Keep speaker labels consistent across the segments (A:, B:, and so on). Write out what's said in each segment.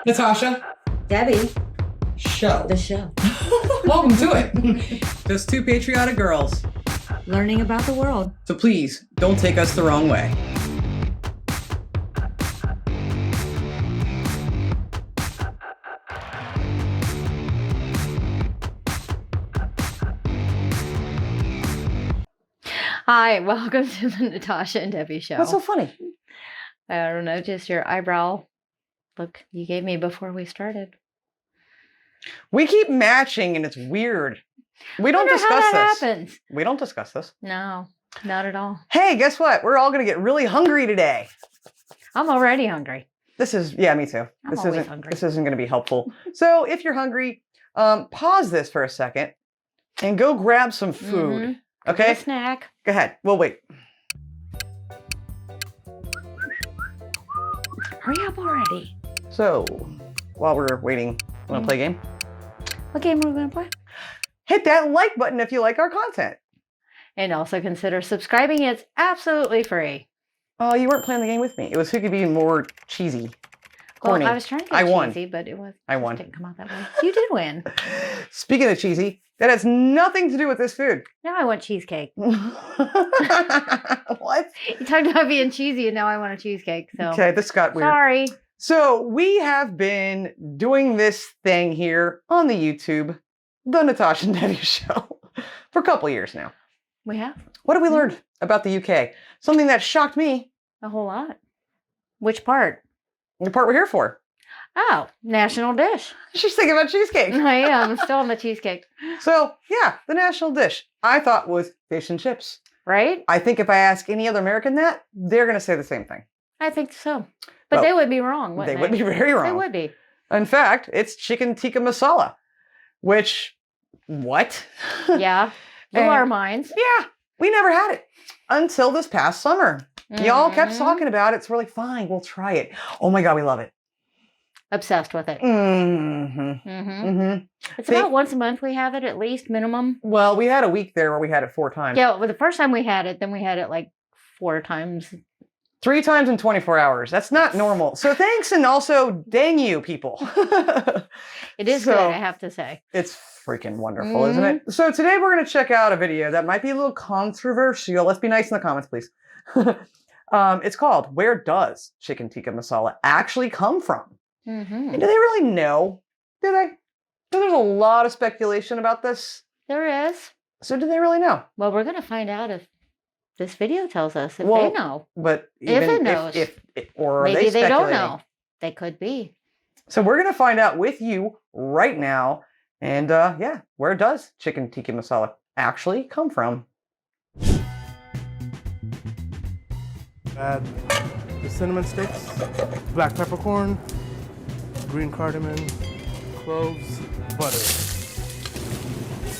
A: Natasha,
B: Debbie,
A: show.
B: the show.
A: Welcome to it. Just two patriotic girls.
B: Learning about the world.
A: So please, don't take us the wrong way.
B: Hi, welcome to the Natasha and Debbie show.
A: What's so funny?
B: I don't know, just your eyebrow look you gave me before we started.
A: We keep matching and it's weird. We don't discuss
B: how that
A: this.
B: happens.
A: We don't discuss this.
B: No, not at all.
A: Hey, guess what? We're all going to get really hungry today.
B: I'm already hungry.
A: This is, yeah, me too.
B: I'm always hungry.
A: This isn't going to be helpful. So if you're hungry, pause this for a second and go grab some food.
B: Mm-hmm.
A: Okay?
B: A snack.
A: Go ahead. We'll wait.
B: Hurry up already.
A: So while we're waiting, want to play a game?
B: What game are we going to play?
A: Hit that like button if you like our content.
B: And also consider subscribing. It's absolutely free.
A: Oh, you weren't playing the game with me. It was who could be more cheesy. Corny.
B: Well, I was trying to get cheesy, but it didn't come out that way. You did win.
A: Speaking of cheesy, that has nothing to do with this food.
B: Now I want cheesecake.
A: What?
B: You talked about being cheesy, and now I want a cheesecake. So
A: Okay, this got weird.
B: sorry.
A: So we have been doing this thing here on the YouTube, the Natasha and Debbie show, for a couple of years now.
B: We have
A: What have we learned about the UK? Something that shocked me.
B: a whole lot. Which part?
A: The part we're here for.
B: Oh, national dish.
A: She's thinking about cheesecake.
B: I am still on the cheesecake,
A: So yeah, the national dish I thought was fish and chips.
B: right?
A: I think if I ask any other American that, they're going to say the same thing.
B: I think so, but
A: Well,
B: they would be wrong.
A: They
B: Wouldn't
A: would be very wrong.
B: They would be.
A: In fact, it's chicken tikka masala, which, what?
B: Yeah, blew
A: And-
B: our minds.
A: Yeah, we never had it until this past summer. Y'all kept
B: Mhm.
A: talking about it, so we're like, fine, we'll try it. Oh my God, we love it.
B: Obsessed with it.
A: Mm-hmm.
B: hmm
A: Mm-hmm.
B: It's about once a month we have it at least minimum.
A: Well, we had a week there where we had it 4 times.
B: Yeah, well, the first time we had it, then we had it like 4 times.
A: 3 times in 24 hours. That's not normal. So thanks, and also dang you people.
B: It is
A: So-
B: good, I have to say.
A: It's freaking wonderful, isn't it? So today we're going to check out a video that might be a little controversial. Let's be nice in the comments, please. It's called, Where Does Chicken Tikka Masala Actually Come From?
B: Mm-hmm.
A: And do they really know? Do they? So there's a lot of speculation about this.
B: There is.
A: So do they really know?
B: Well, we're going to find out if this video tells us if
A: Well,
B: they know.
A: But
B: If
A: even
B: it knows.
A: if or are
B: Maybe
A: they
B: they don't
A: speculating?
B: know. They could be.
A: So we're going to find out with you right now. And yeah, where does chicken tikka masala actually come from?
C: Add the cinnamon sticks, black peppercorn, green cardamom, cloves, butter.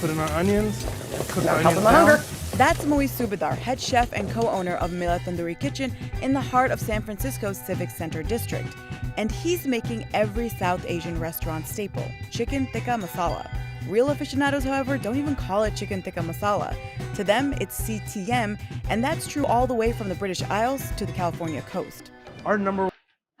C: Put in our onions. Cook
A: Now
C: our
A: help
C: onions
A: with my hunger.
D: That's Moe Subadar, head chef and co-owner of Mila Tandoori Kitchen in the heart of San Francisco's Civic Center district. And he's making every South Asian restaurant staple, chicken tikka masala. Real aficionados, however, don't even call it chicken tikka masala. To them, it's CTM, and that's true all the way from the British Isles to the California coast.
C: Our number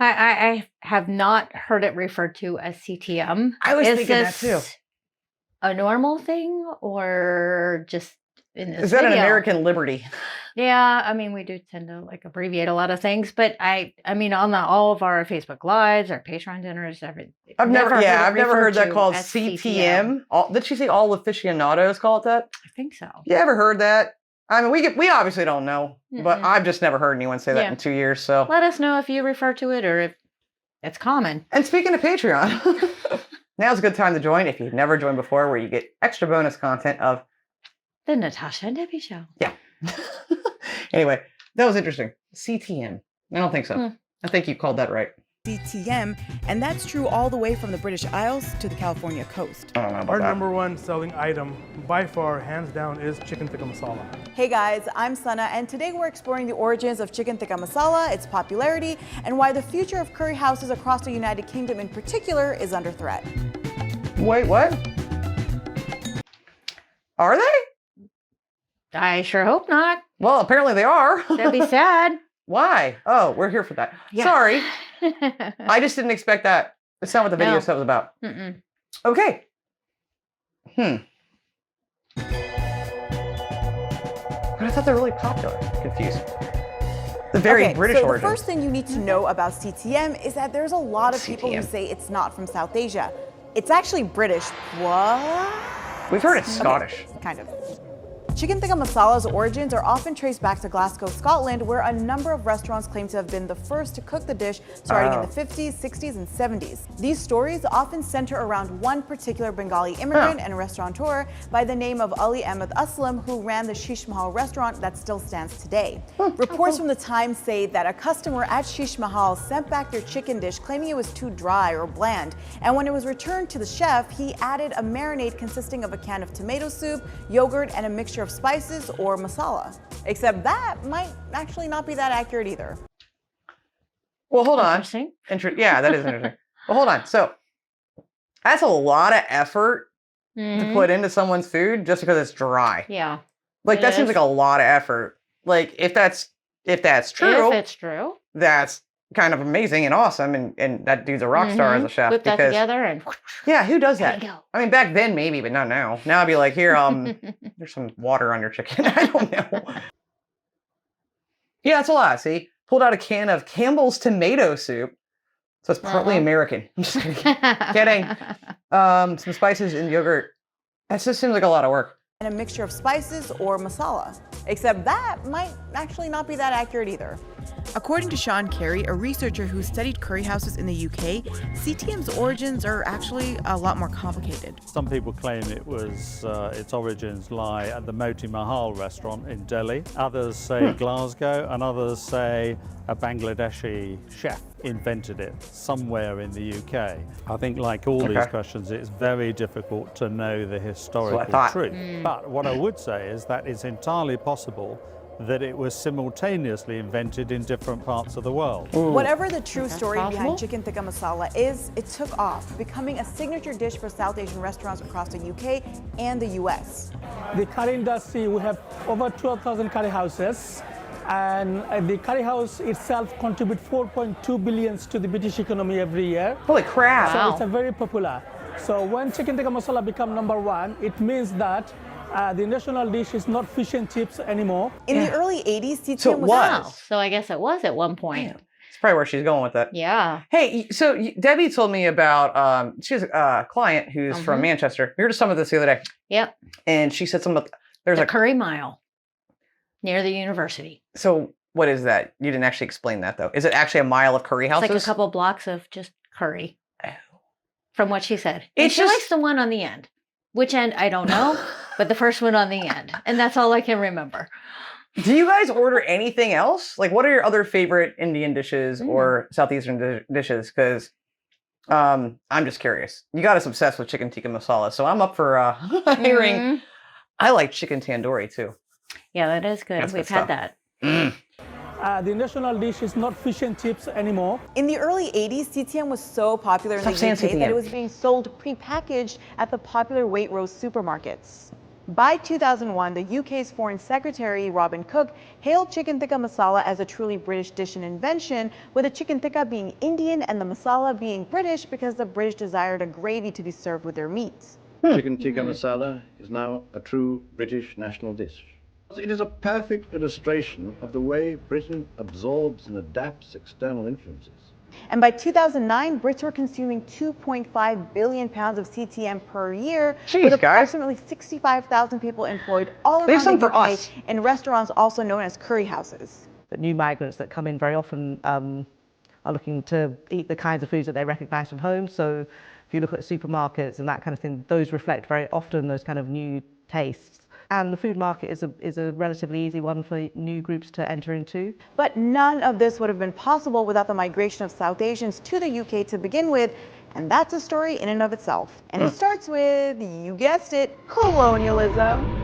B: I have not heard it referred to as CTM.
A: I was
B: Is
A: thinking that
B: this
A: too.
B: a normal thing or just in this
A: Is that an
B: video?
A: American liberty?
B: Yeah, I mean, we do tend to like abbreviate a lot of things, but I mean, on all of our Facebook Lives, our Patreon dinners,
A: I've never heard
B: referred
A: that
B: to
A: called
B: as
A: CTM. Did she say all aficionados call it that?
B: I think so.
A: You ever heard that? I mean, we obviously don't know, but
B: Mm-mm.
A: I've just never heard anyone say that
B: Yeah.
A: in 2 years. So,
B: Let us know if you refer to it or if it's common.
A: and speaking of Patreon, now's a good time to join if you've never joined before, where you get extra bonus content of.
B: The Natasha and Debbie show.
A: Anyway, that was interesting. CTM. I don't think so.
B: Hmm.
A: I think you called that right.
D: CTM, and that's true all the way from the British Isles to the California coast.
A: I don't know about
C: our
A: that.
C: number one selling item by far, hands down, is chicken tikka masala.
D: Hey guys, I'm Sana, and today we're exploring the origins of chicken tikka masala, its popularity, and why the future of curry houses across the United Kingdom in particular is under threat.
A: Wait, what? Are they?
B: I sure hope not.
A: Well, apparently they are.
B: That'd be sad.
A: Why? Oh, we're here for that.
B: Yeah.
A: Sorry. I just didn't expect that. It's not what the video
B: No.
A: set was about.
B: Mm-mm.
A: Okay. But I thought they're really popular. Confused. The very British
D: so
A: origin.
D: the first thing you need to know about CTM is that there's a lot of people who
A: CTM.
D: say it's not from South Asia. It's actually British. What?
A: We've heard it's Scottish.
D: Kind of. Chicken tikka masala's origins are often traced back to Glasgow, Scotland, where a number of restaurants claim to have been the first to cook the dish starting in the 50s, 60s, and 70s. These stories often center around one particular Bengali immigrant and restaurateur by the name of Ali Ahmed Aslam, who ran the Sheesh Mahal restaurant that still stands today. Reports from the time say that a customer at Sheesh Mahal sent back their chicken dish claiming it was too dry or bland, and when it was returned to the chef, he added a marinade consisting of a can of tomato soup, yogurt, and a mixture of spices or masala. Except that might actually not be that accurate either.
A: Well, hold on.
B: Interesting.
A: Yeah, that is interesting. Well, hold on. So that's a lot of effort to put into someone's food just because it's dry.
B: Yeah.
A: Like that
B: It
A: seems
B: is.
A: like a lot of effort. Like if that's true,
B: If it's true.
A: that's kind of amazing and awesome, and that dude's a rock star as a chef.
B: Put that
A: because
B: together and
A: yeah, who does
B: there
A: that?
B: you go.
A: I mean, back then maybe, but not now. Now I'd be like, here, there's some water on your chicken. I don't know. Yeah, that's a lot. See, pulled out a can of Campbell's tomato soup, so it's partly American. I'm just kidding. Some spices and yogurt. That just seems like a lot of work.
D: And a mixture of spices or masala. Except that might actually not be that accurate either. According to Sean Carey, a researcher who studied curry houses in the UK, CTM's origins are actually a lot more complicated.
E: Some people claim it was its origins lie at the Moti Mahal restaurant in Delhi. Others say Glasgow, and others say a Bangladeshi chef invented it somewhere in the UK. I think, like all these questions, it's very difficult to know the historical truth. But what I would say is that it's entirely possible that it was simultaneously invented in different parts of the world.
D: Whatever the true story
B: possible.
D: behind chicken tikka masala is, it took off, becoming a signature dish for South Asian restaurants across the UK and the US.
F: The curry industry, we have over 12,000 curry houses, and the curry house itself contributes 4.2 billion to the British economy every year.
A: Holy crap!
F: So
B: Wow.
F: it's a very popular. So when chicken tikka masala become #1, it means that the national dish is not fish and chips anymore.
D: In the early 80s, CTM
A: So it
D: was
A: was.
B: Wow. So I guess it was at one point.
A: That's probably where she's going with that.
B: Yeah.
A: Hey, so Debbie told me about she has a client who's from Manchester. We were just talking about this the other day,
B: Yep.
A: and she said something about there's
B: The
A: a
B: Curry Mile near the university.
A: So what is that? You didn't actually explain that though. Is it actually a mile of curry
B: It's
A: houses?
B: like a couple blocks of just curry.
A: Oh.
B: From what she said. And
A: It's
B: she
A: just-
B: likes the one on the end. Which end, I don't know, but the first one on the end. And that's all I can remember.
A: Do you guys order anything else? Like, what are your other favorite Indian dishes or Southeastern dishes? Because I'm just curious. You got us obsessed with chicken tikka masala, so I'm up for hearing. I like chicken tandoori too.
B: Yeah, that is good.
A: That's
B: We've
A: good
B: had
A: stuff.
B: that.
F: The national dish is not fish and chips anymore.
D: In the early 80s, CTM was so popular in
A: Stop
D: the
A: saying
D: UK that
A: CTM.
D: it was being sold pre-packaged at the popular Waitrose supermarkets. By 2001, the UK's Foreign Secretary, Robin Cook, hailed chicken tikka masala as a truly British dish and invention, with the chicken tikka being Indian and the masala being British because the British desired a gravy to be served with their meats.
G: Chicken tikka masala is now a true British national dish. It is a perfect illustration of the way Britain absorbs and adapts external influences.
D: And by 2009, Brits were consuming 2.5 billion pounds of CTM per year,
A: Jeez,
D: with
A: guys.
D: approximately 65,000 people employed all
A: Leave
D: around
A: some
D: the
A: for
D: UK
A: us.
D: in restaurants also known as curry houses.
H: The new migrants that come in very often are looking to eat the kinds of foods that they recognise from home. So if you look at supermarkets and that kind of thing, those reflect very often those kind of new tastes. And the food market is a relatively easy one for new groups to enter into.
D: But none of this would have been possible without the migration of South Asians to the UK to begin with, and that's a story in and of itself. And it starts with, you guessed it, colonialism.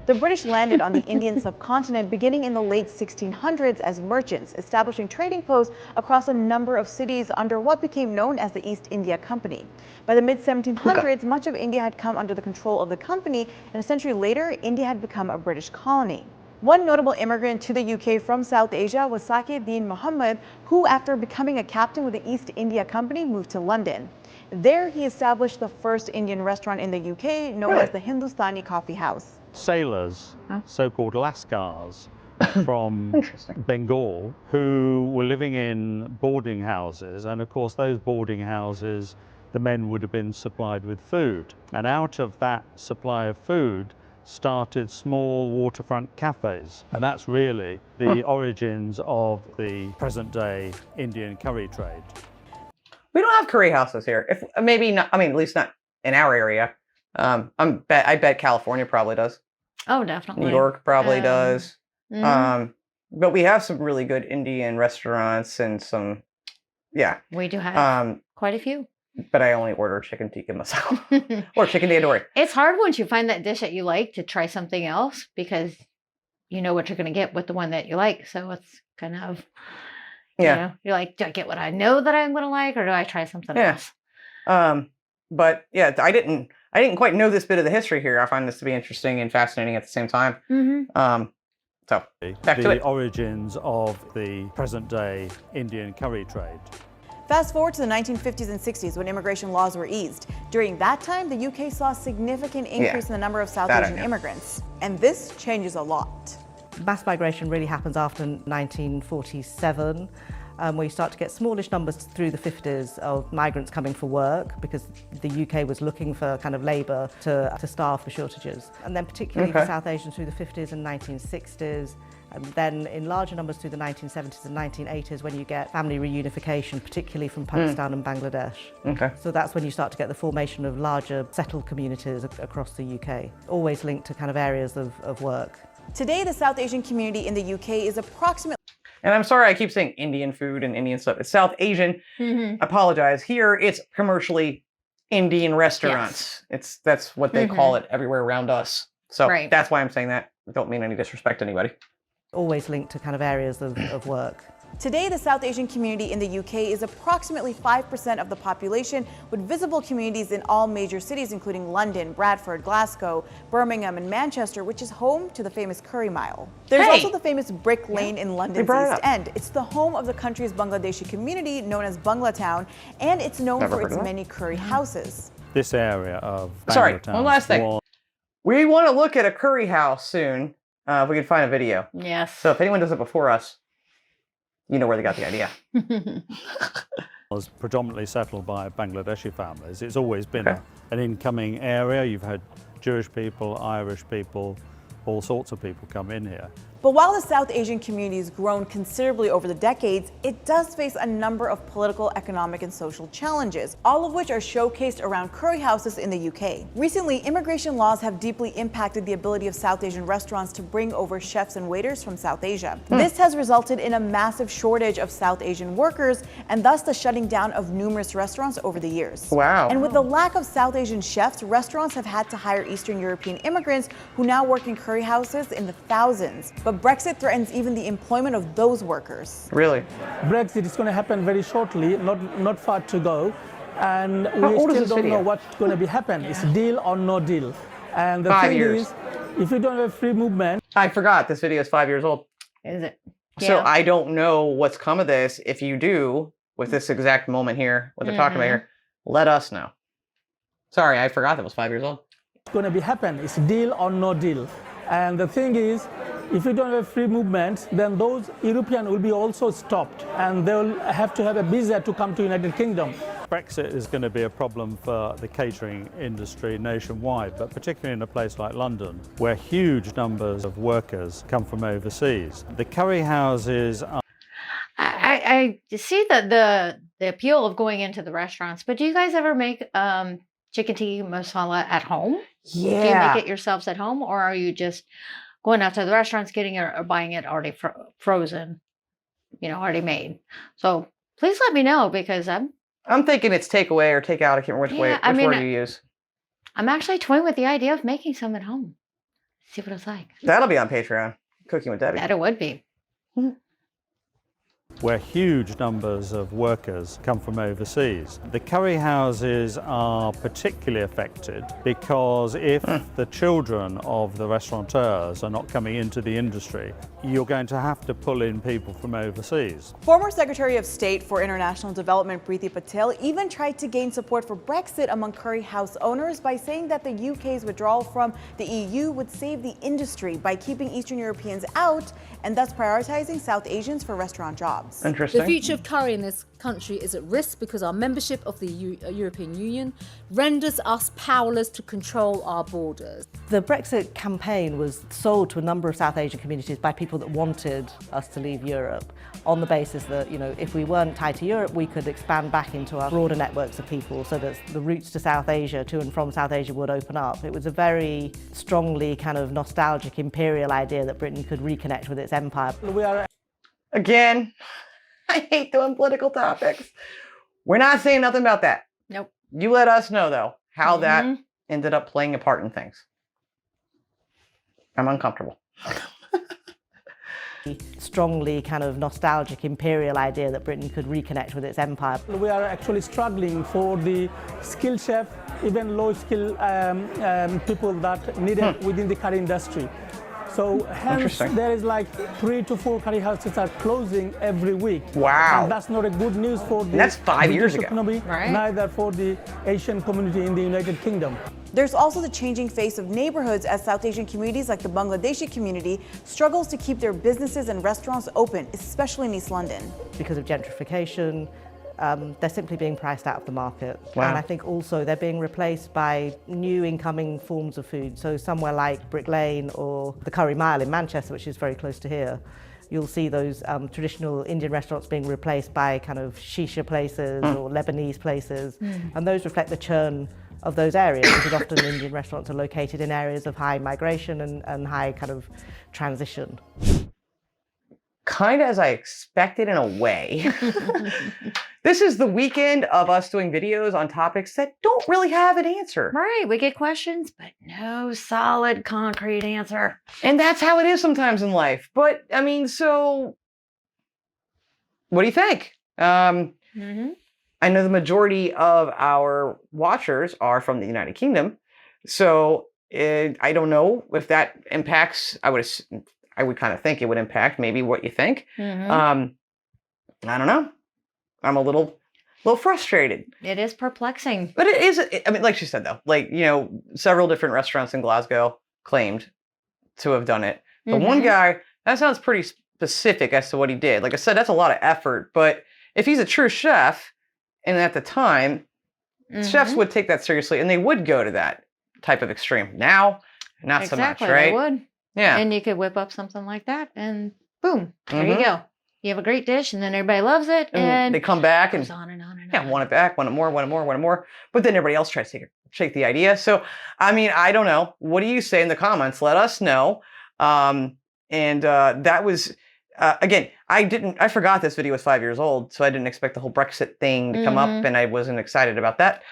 D: The British landed on the Indian subcontinent beginning in the late 1600s as merchants, establishing trading posts across a number of cities under what became known as the East India Company. By the mid-1700s, much of India had come under the control of the company, and a century later, India had become a British colony. One notable immigrant to the UK from South Asia was Saqi bin Muhammad, who, after becoming a captain with the East India Company, moved to London. There, he established the first Indian restaurant in the UK, known as the Hindustani Coffee House.
E: Sailors, so-called Lascars, from Bengal, who were living in boarding houses, and of course those boarding houses, the men would have been supplied with food, and out of that supply of food started small waterfront cafes, and that's really the origins of the present-day Indian curry trade.
A: We don't have curry houses here. If maybe not, I mean, at least not in our area. I bet California probably does.
B: Oh, definitely.
A: New York probably does.
B: Mhm.
A: But we have some really good Indian restaurants and some, yeah.
B: We do have quite a few.
A: But I only order chicken tikka masala or chicken tandoori.
B: It's hard once you find that dish that you like to try something else because you know what you're going to get with the one that you like. So it's kind of, you know, you're like, do I get what I know that I'm going to like, or do I try something else?
A: But yeah, I didn't quite know this bit of the history here. I find this to be interesting and fascinating at the same time. So back to it.
E: The origins of the present-day Indian curry trade.
D: Fast forward to the 1950s and 60s when immigration laws were eased. During that time, the UK saw a significant increase in the number of South Asian immigrants. And this changes a lot.
H: Mass migration really happens after 1947, where you start to get smallish numbers through the 50s of migrants coming for work because the UK was looking for kind of labour to staff the shortages. And then particularly for South Asians through the 50s and 1960s, and then in larger numbers through the 1970s and 1980s when you get family reunification, particularly from Pakistan and Bangladesh. So that's when you start to get the formation of larger settled communities across the UK, always linked to kind of areas of work.
D: Today, the South Asian community in the UK is approximately...
A: And I'm sorry I keep saying Indian food and Indian stuff. It's South Asian. Apologize. Here, it's commercially Indian restaurants. That's what they call it everywhere around us. So that's why I'm saying that. I don't mean any disrespect to anybody.
H: Always linked to kind of areas of work.
D: Today, the South Asian community in the UK is approximately 5% of the population, with visible communities in all major cities, including London, Bradford, Glasgow, Birmingham, and Manchester, which is home to the famous Curry Mile. There's also the famous Brick Lane in London's East End. It's the home of the country's Bangladeshi community, known as Banglatown, and it's known for its many curry houses.
E: This area of
A: Banglatown. One last thing. We want to look at a curry house soon, if we can find a video.
B: Yes.
A: So if anyone does it before us, you know where they got the idea.
E: Was predominantly settled by Bangladeshi families. It's always been an incoming area. You've had Jewish people, Irish people, all sorts of people come in here.
D: But while the South Asian community has grown considerably over the decades, it does face a number of political, economic, and social challenges, all of which are showcased around curry houses in the UK. Recently, immigration laws have deeply impacted the ability of South Asian restaurants to bring over chefs and waiters from South Asia. This has resulted in a massive shortage of South Asian workers and thus the shutting down of numerous restaurants over the years.
A: Wow.
D: And with the lack of South Asian chefs, restaurants have had to hire Eastern European immigrants who now work in curry houses in the thousands. But Brexit threatens even the employment of those workers.
A: Really?
F: Brexit is going to happen very shortly, not far to go. And we still don't know what's going to be happen. It's deal or no deal. And the thing is, if you don't have free movement...
A: I forgot, this video is 5 years old.
B: Is it?
A: So I don't know what's come of this. If you do, with this exact moment here, what they're talking about here, let us know. Sorry, I forgot that was 5 years old.
F: It's going to be happen. It's deal or no deal. And the thing is, if you don't have free movement, then those Europeans will be also stopped, and they'll have to have a visa to come to United Kingdom.
E: Brexit is going to be a problem for the catering industry nationwide, but particularly in a place like London, where huge numbers of workers come from overseas. The curry houses are...
B: I see the appeal of going into the restaurants, but do you guys ever make chicken tikka masala at home?
A: Yeah.
B: Do you make it yourselves at home, or are you just going out to the restaurants, getting it or buying it already frozen, already made? So please let me know, because
A: I'm thinking it's takeaway or takeout. I can't remember which word you use.
B: I'm actually toying with the idea of making some at home. See what it's like.
A: That'll be on Patreon. Cooking with Debbie.
B: That it would be.
E: where huge numbers of workers come from overseas. The curry houses are particularly affected because if the children of the restaurateurs are not coming into the industry, you're going to have to pull in people from overseas.
D: Former Secretary of State for International Development Priti Patel even tried to gain support for Brexit among curry house owners by saying that the UK's withdrawal from the EU would save the industry by keeping Eastern Europeans out and thus prioritizing South Asians for restaurant jobs.
A: Interesting.
I: The future of curry in this country is at risk because our membership of the European Union renders us powerless to control our borders.
H: The Brexit campaign was sold to a number of South Asian communities by people that wanted us to leave Europe on the basis that, you know, if we weren't tied to Europe, we could expand back into our broader networks of people so that the routes to South Asia, to and from South Asia, would open up. It was a very strongly kind of nostalgic imperial idea that Britain could reconnect with its empire.
F: We are
A: Again, I hate doing political topics. We're not saying nothing about that.
B: Nope.
A: You let us know, though, how that ended up playing a part in things. I'm uncomfortable.
H: Strongly kind of nostalgic imperial idea that Britain could reconnect with its empire.
F: We are actually struggling for the skilled chef, even low skill people that needed within the curry industry. So hence there is like 3 to 4 curry houses are closing every week.
A: Wow.
F: And that's not a good news for the
A: that's 5 years
F: British
A: ago.
F: economy, neither for the Asian community in the United Kingdom.
D: There's also the changing face of neighborhoods as South Asian communities like the Bangladeshi community struggles to keep their businesses and restaurants open, especially in East London.
H: Because of gentrification, they're simply being priced out of the market.
A: Wow.
H: And I think also they're being replaced by new incoming forms of food. So somewhere like Brick Lane or the Curry Mile in Manchester, which is very close to here, you'll see those traditional Indian restaurants being replaced by kind of shisha places or Lebanese places. And those reflect the churn of those areas, because often Indian restaurants are located in areas of high migration and high kind of transition.
A: Kind of as I expected in a way. This is the weekend of us doing videos on topics that don't really have an answer.
B: Right. We get questions, but no solid, concrete answer.
A: And that's how it is sometimes in life. But, I mean, so what do you think? I know the majority of our watchers are from the United Kingdom. So I don't know if that impacts, I would kind of think it would impact maybe what you think. I don't know. I'm a little frustrated.
B: It is perplexing.
A: But it is, I mean, like she said, though, like, you know, several different restaurants in Glasgow claimed to have done it. But one guy, that sounds pretty specific as to what he did. Like I said, that's a lot of effort. But if he's a true chef, and at the time, chefs would take that seriously and they would go to that type of extreme. Now, not so much, right?
B: They would.
A: Yeah.
B: And you could whip up something like that and boom, there you go. You have a great dish and then everybody loves it. And
A: they come back and
B: on and on and
A: yeah,
B: on.
A: want it back, want it more, want it more, want it more. But then everybody else tries to take the idea. So, I mean, I don't know. What do you say in the comments? Let us know. That was, again, I forgot this video was 5 years old, so I didn't expect the whole Brexit thing to come up, and I wasn't excited about that.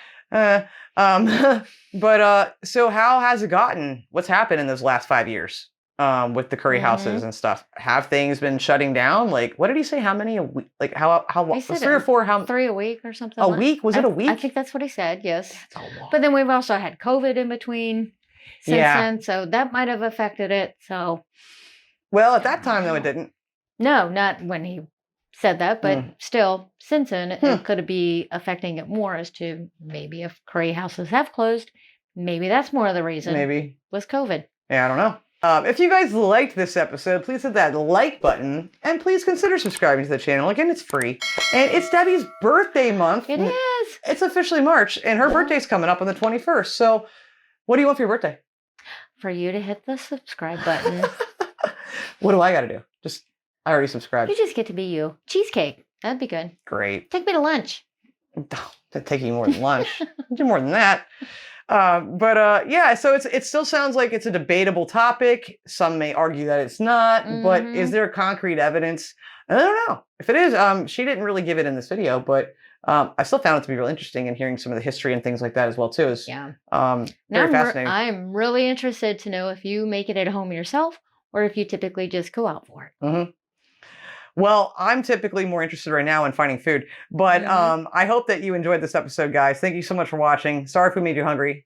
A: So how has it gotten? What's happened in those last 5 years with the curry houses and stuff? Have things been shutting down? Like, what did he say? How many a week? Like, how
B: He said
A: 3 or 4? How
B: 3 a week or something?
A: a week? Was it a week?
B: I think that's what he said. Yes.
A: That's a lot.
B: But then we've also had COVID in between since then, so that might have affected it. So,
A: well, at that time though, it didn't.
B: no, not when he said that, but still, since then, it could be affecting it more as to maybe if curry houses have closed, maybe that's more of the reason.
A: Maybe.
B: Was COVID.
A: Yeah, I don't know. If you guys liked this episode, please hit that like button and please consider subscribing to the channel. Again, it's free. And it's Debbie's birthday month.
B: It is.
A: It's officially March, and her birthday's coming up on the 21st. So, what do you want for your birthday?
B: For you to hit the subscribe button.
A: What do I got to do? I already subscribed.
B: You just get to be you. Cheesecake. That'd be good.
A: Great.
B: Take me to lunch.
A: That'd take you more than lunch. Do more than that. Yeah, so it still sounds like it's a debatable topic. Some may argue that it's not, but is there concrete evidence? I don't know. If it is, she didn't really give it in this video, but I still found it to be really interesting and hearing some of the history and things like that as well too. Very fascinating.
B: I'm really interested to know if you make it at home yourself or if you typically just go out for it.
A: Well, I'm typically more interested right now in finding food, but I hope that you enjoyed this episode, guys. Thank you so much for watching. Sorry if we made you hungry.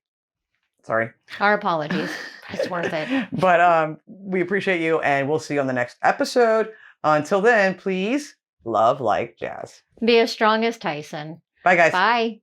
A: Sorry.
B: Our apologies. It's worth it.
A: But we appreciate you, and we'll see you on the next episode. Until then, please love like jazz.
B: Be as strong as Tyson.
A: Bye, guys.
B: Bye.